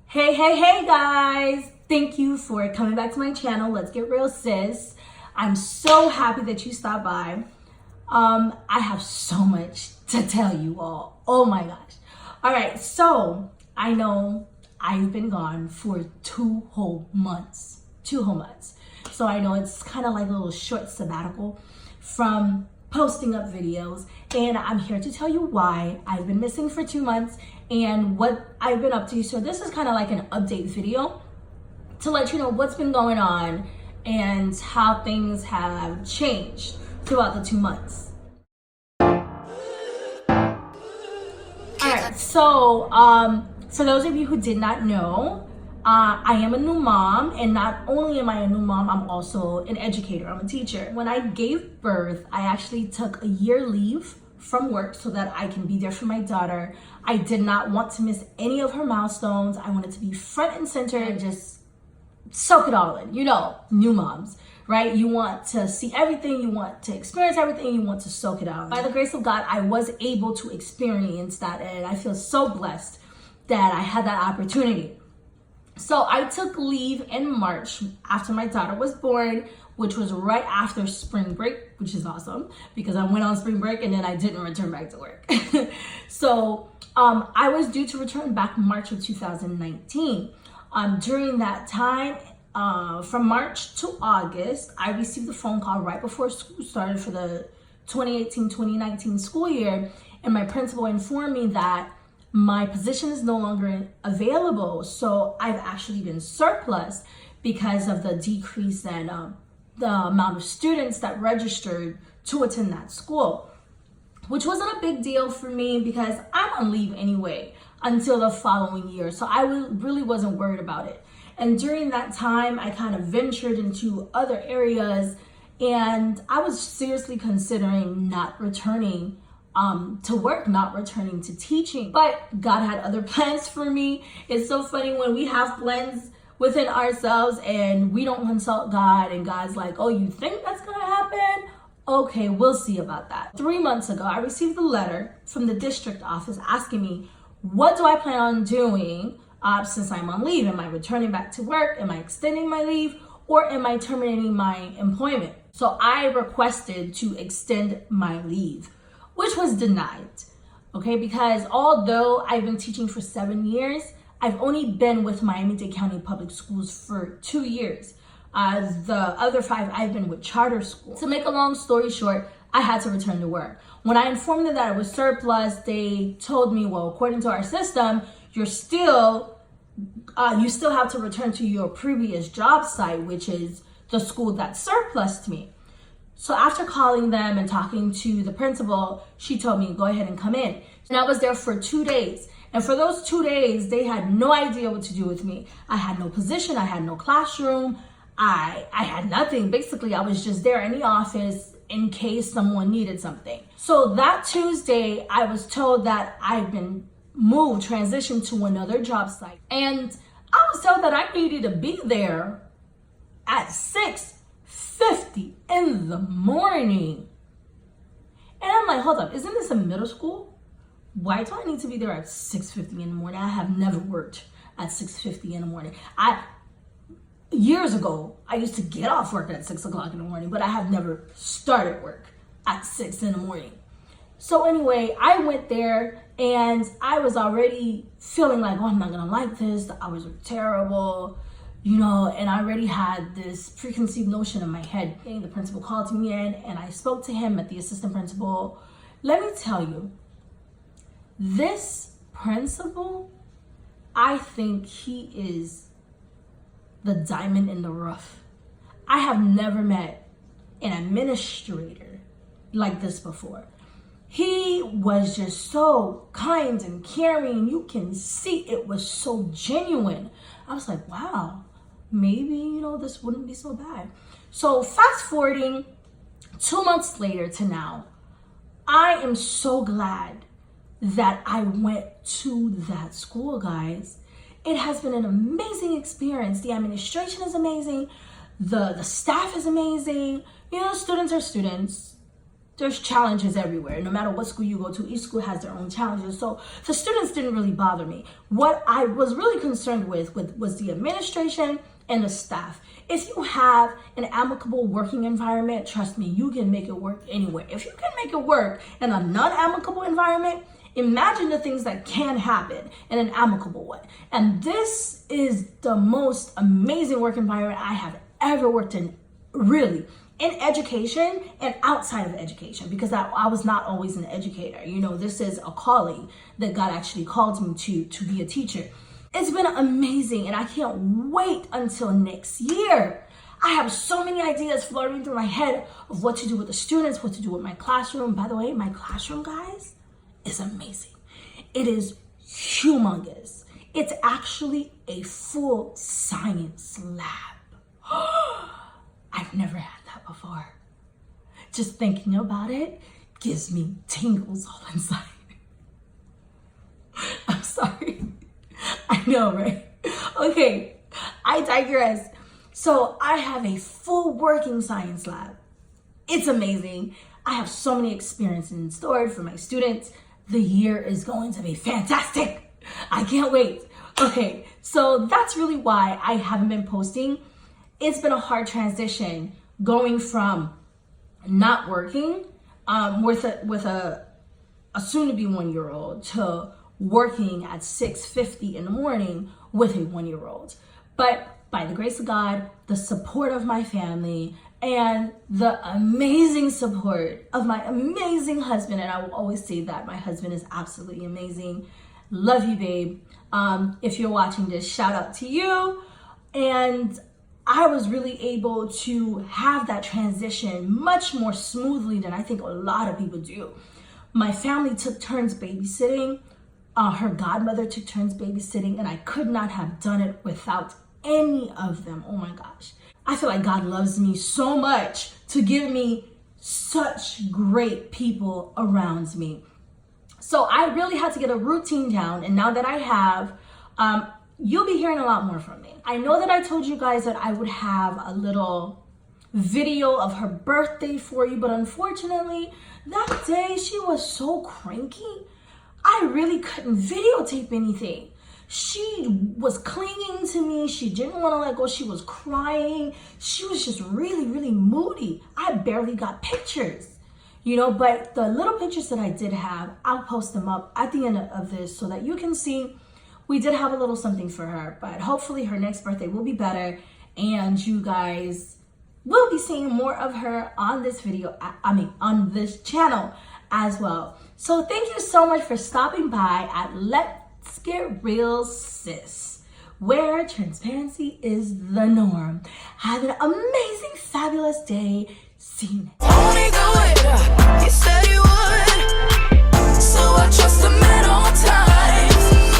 Hey guys! Thank you for coming back to my channel. Let's Get Real, sis. I'm so happy that you stopped by. I have so much to tell you all. Oh my gosh. All right, so I know I've been gone for 2 whole months. 2 whole months. So I know it's kind of like a little short sabbatical from posting up videos, and I'm here to tell you why I've been missing for 2 months and what I've been up to. So this is kind of like an update video to let you know what's been going on and how things have changed throughout the 2 months. Alright, so for those of you who did not know, I am a new mom, and not only am I a new mom, I'm also an educator. I'm a teacher. When I gave birth, I actually took a year leave from work so that I can be there for my daughter. I did not want to miss any of her milestones. I wanted to be front and center and just soak it all in. You know, new moms, right? You want to see everything, you want to experience everything, you want to soak it out. By the grace of God, I was able to experience that, and I feel so blessed that I had that opportunity. So I took leave in March after my daughter was born, which was right after spring break, which is awesome because I went on spring break and then I didn't return back to work. So I was due to return back March of 2019. During that time, from March to August, I received a phone call right before school started for the 2018-2019 school year, and my principal informed me that my position is no longer available. So I've actually been surplus because of the decrease in the amount of students that registered to attend that school, which wasn't a big deal for me because I'm on leave anyway until the following year. So I really wasn't worried about it. And during that time, I kind of ventured into other areas, and I was seriously considering not returning to work, not returning to teaching. But God had other plans for me. It's so funny when we have plans within ourselves and we don't consult God, and God's like, oh, you think that's gonna happen? Okay, we'll see about that. 3 months ago, I received a letter from the district office asking me, what do I plan on doing since I'm on leave? Am I returning back to work? Am I extending my leave? Or am I terminating my employment? So I requested to extend my leave, which was denied, okay? Because although I've been teaching for 7 years, I've only been with Miami-Dade County Public Schools for 2 years. The other 5, I've been with charter schools. To make a long story short, I had to return to work. When I informed them that I was surplus, they told me, well, according to our system, you still have to return to your previous job site, which is the school that surplused me. So after calling them and talking to the principal, she told me, go ahead and come in. And I was there for 2 days. And for those 2 days, they had no idea what to do with me. I had no position, I had no classroom, I had nothing. Basically, I was just there in the office in case someone needed something. So that Tuesday, I was told that I've been transitioned to another job site. And I was told that I needed to be there at 6:50 in the morning. And I'm like, hold up, isn't this a middle school? Why do I need to be there at 6:50 in the morning? I have never worked at 6:50 in the morning. Years ago, I used to get off work at 6 o'clock in the morning, but I have never started work at 6 in the morning. So anyway, I went there and I was already feeling like, oh, I'm not gonna like this. The hours are terrible, you know, and I already had this preconceived notion in my head. And the principal called me in and I spoke to him at the assistant principal. Let me tell you, this principal, I think he is the diamond in the rough. I have never met an administrator like this before. He was just so kind and caring. You can see it was so genuine. I was like, wow, maybe, you know, this wouldn't be so bad. So fast forwarding 2 months later to now, I am so glad that I went to that school, guys. It has been an amazing experience. The administration is amazing. The staff is amazing. You know, students are students. there's challenges everywhere. No matter what school you go to, each school has their own challenges. So the students didn't really bother me. What I was really concerned with was the administration and the staff. If you have an amicable working environment, trust me, you can make it work anywhere. If you can make it work in a non-amicable environment, imagine the things that can happen in an amicable way. And this is the most amazing work environment I have ever worked in, really, in education and outside of education, because I was not always an educator. You know, this is a calling that God actually called me to be a teacher. It's been amazing, and I can't wait until next year. I have so many ideas floating through my head of what to do with the students, what to do with my classroom. By the way, my classroom, guys, is amazing. It is humongous. It's actually a full science lab. I've never had that before. Just thinking about it gives me tingles all inside. I'm sorry. I know, right? Okay, I digress. So I have a full working science lab. It's amazing. I have so many experiences in store for my students. The year is going to be fantastic. I can't wait. Okay, so that's really why I haven't been posting. It's been a hard transition going from not working with a soon-to-be 1-year-old to working at 6:50 in the morning with a 1-year-old. But by the grace of God, the support of my family, and the amazing support of my amazing husband, and I will always say that my husband is absolutely amazing. Love you, babe. If you're watching this, shout out to you. And I was really able to have that transition much more smoothly than I think a lot of people do. My family took turns babysitting. Her godmother took turns babysitting, and I could not have done it without any of them. Oh my gosh. I feel like God loves me so much to give me such great people around me. So I really had to get a routine down, and now that I have, you'll be hearing a lot more from me. I know that I told you guys that I would have a little video of her birthday for you, but unfortunately, that day she was so cranky, I really couldn't videotape anything. She was clinging to me. She didn't want to let go. She was crying. She was just really, really moody. I barely got pictures, you know, but the little pictures that I did have, I'll post them up at the end of this so that you can see we did have a little something for her, but hopefully her next birthday will be better, and you guys will be seeing more of her on this video, on this channel as well. So thank you so much for stopping by at Let's Get Real Sis, where transparency is the norm. Have an amazing, fabulous day. See you next time.